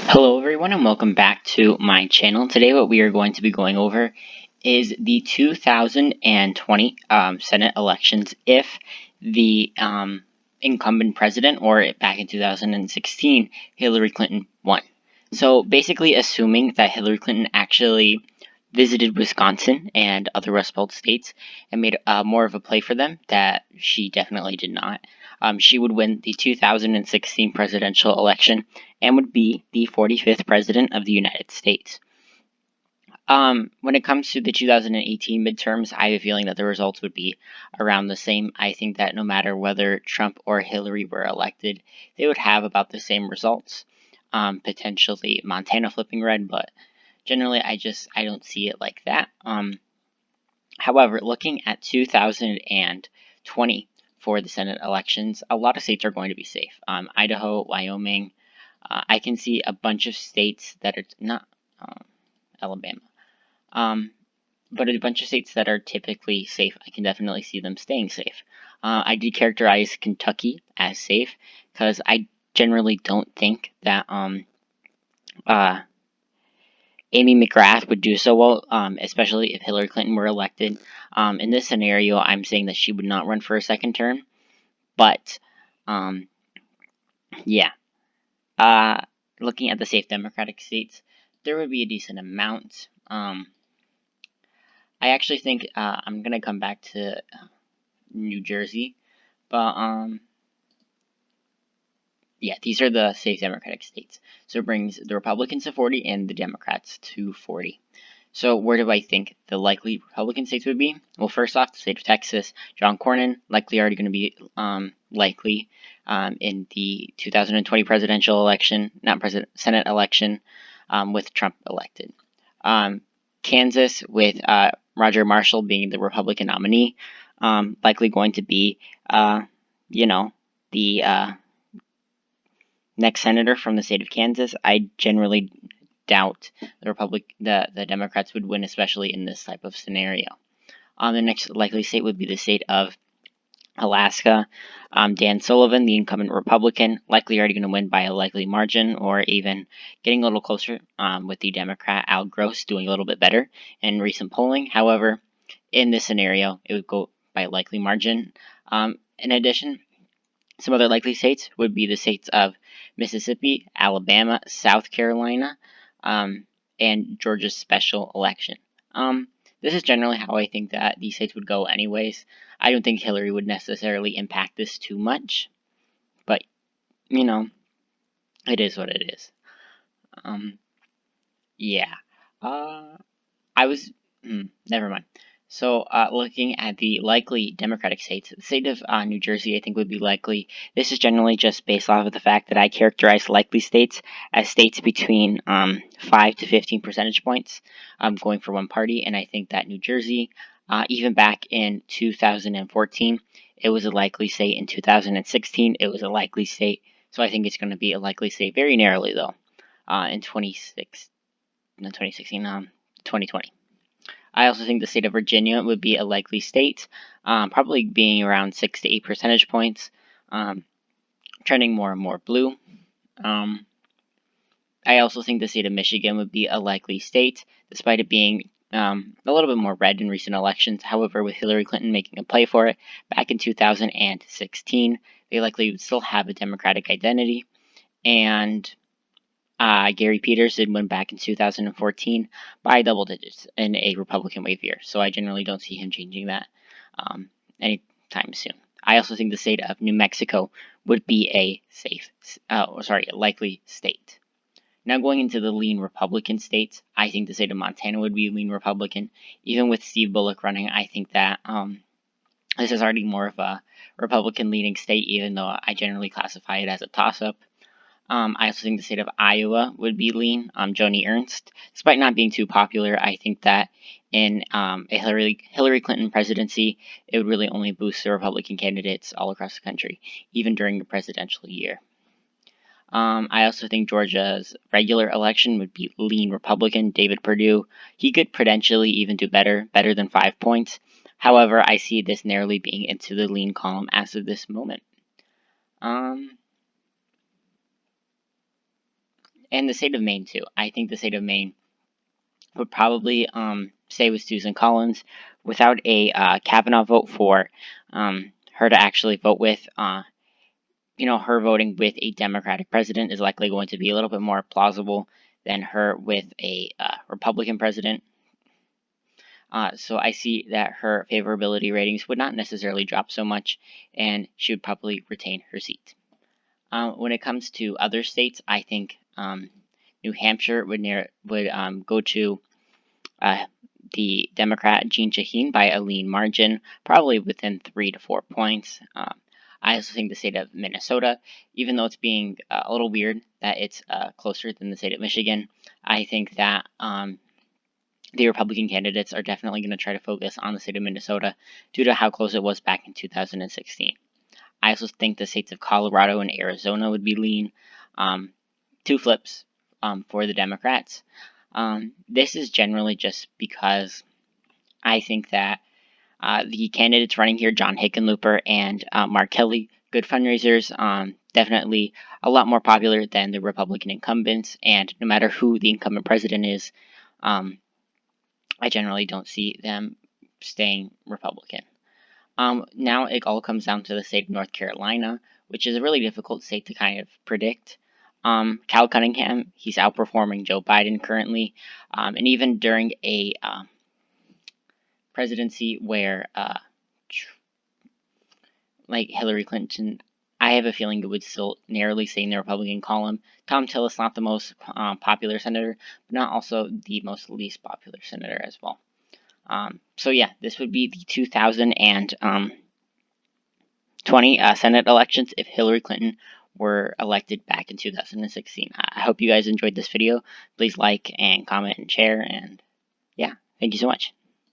Hello everyone and welcome back to my channel. Today what we are going to be going over is the 2020 Senate elections if the incumbent president, or back in 2016, Hillary Clinton won. So basically assuming that Hillary Clinton actually visited Wisconsin and other Rust Belt states and made more of a play for them, that she definitely did not. She would win the 2016 presidential election and would be the 45th president of the United States. When it comes to the 2018 midterms, I have a feeling that the results would be around the same. I think that no matter whether Trump or Hillary were elected, they would have about the same results. Potentially Montana flipping red, but generally I don't see it like that. However, looking at 2020 for the Senate elections, a lot of states are going to be safe. Idaho, Wyoming. I can see a bunch of states that are not Alabama, but a bunch of states that are typically safe. I can definitely see them staying safe. I did characterize Kentucky as safe because I generally don't think that Amy McGrath would do so well, especially if Hillary Clinton were elected. In this scenario, I'm saying that she would not run for a second term, but yeah. Looking at the safe Democratic states, there would be a decent amount. I actually think I'm gonna come back to New Jersey, but yeah, these are the safe Democratic states. So it brings the Republicans to 40 and the Democrats to 40. So where do I think the likely Republican states would be? Well, first off, the state of Texas, John Cornyn, likely already going to be likely in the 2020 presidential election, not Senate election, with Trump elected. Kansas, with Roger Marshall being the Republican nominee, likely going to be, the next senator from the state of Kansas. I generally doubt the Democrats would win, especially in this type of scenario. The next likely state would be the state of Alaska. Dan Sullivan, the incumbent Republican, likely already going to win by a likely margin, or even getting a little closer, with the Democrat Al Gross doing a little bit better in recent polling. However, in this scenario, it would go by a likely margin. In addition, some other likely states would be the states of Mississippi, Alabama, South Carolina, and Georgia's special election. This is generally how I think that these states would go anyways. I don't think Hillary would necessarily impact this too much, but, it is what it is. Yeah. I was, never mind. So, looking at the likely Democratic states, the state of New Jersey, I think, would be likely. This is generally just based off of the fact that I characterize likely states as states between 5 to 15 percentage points going for one party, and I think that New Jersey, even back in 2014, it was a likely state. In 2016, it was a likely state. So I think it's going to be a likely state very narrowly, though, in 2020. I also think the state of Virginia would be a likely state, probably being around 6 to 8 percentage points, trending more and more blue. I also think the state of Michigan would be a likely state, despite it being a little bit more red in recent elections. However, with Hillary Clinton making a play for it back in 2016, they likely would still have a Democratic identity. And Gary Peters did win back in 2014 by double digits in a Republican wave year, so I generally don't see him changing that anytime soon. I also think the state of New Mexico would be a likely state. Now going into the lean Republican states, I think the state of Montana would be lean Republican. Even with Steve Bullock running, I think that this is already more of a Republican-leaning state, even though I generally classify it as a toss-up. I also think the state of Iowa would be lean. Joni Ernst, despite not being too popular, I think that in a Hillary Clinton presidency, it would really only boost the Republican candidates all across the country, even during a presidential year. I also think Georgia's regular election would be lean Republican. David Perdue, he could potentially even do better than 5 points. However, I see this narrowly being into the lean column as of this moment. and the state of Maine too. I think the state of Maine would probably stay with Susan Collins without a Kavanaugh vote for her to actually vote with. Her voting with a Democratic president is likely going to be a little bit more plausible than her with a Republican president. So I see that her favorability ratings would not necessarily drop so much, and she would probably retain her seat. When it comes to other states, I think New Hampshire would go to the Democrat Jean Shaheen by a lean margin, probably within 3 to 4 points. I also think the state of Minnesota, even though it's being a little weird that it's closer than the state of Michigan, I think that the Republican candidates are definitely going to try to focus on the state of Minnesota due to how close it was back in 2016. I also think the states of Colorado and Arizona would be lean. Two flips for the Democrats. This is generally just because I think that the candidates running here, John Hickenlooper and Mark Kelly, good fundraisers, definitely a lot more popular than the Republican incumbents, and no matter who the incumbent president is, I generally don't see them staying Republican. Now it all comes down to the state of North Carolina, which is a really difficult state to kind of predict. Cal Cunningham, he's outperforming Joe Biden currently, and even during a presidency where, like Hillary Clinton, I have a feeling it would still narrowly stay in the Republican column. Tom Tillis, not the most popular senator, but not also the most least popular senator as well. So yeah, this would be the 2020 Senate elections if Hillary Clinton were elected back in 2016. I hope you guys enjoyed this video. Please like and comment and share, and yeah, thank you so much.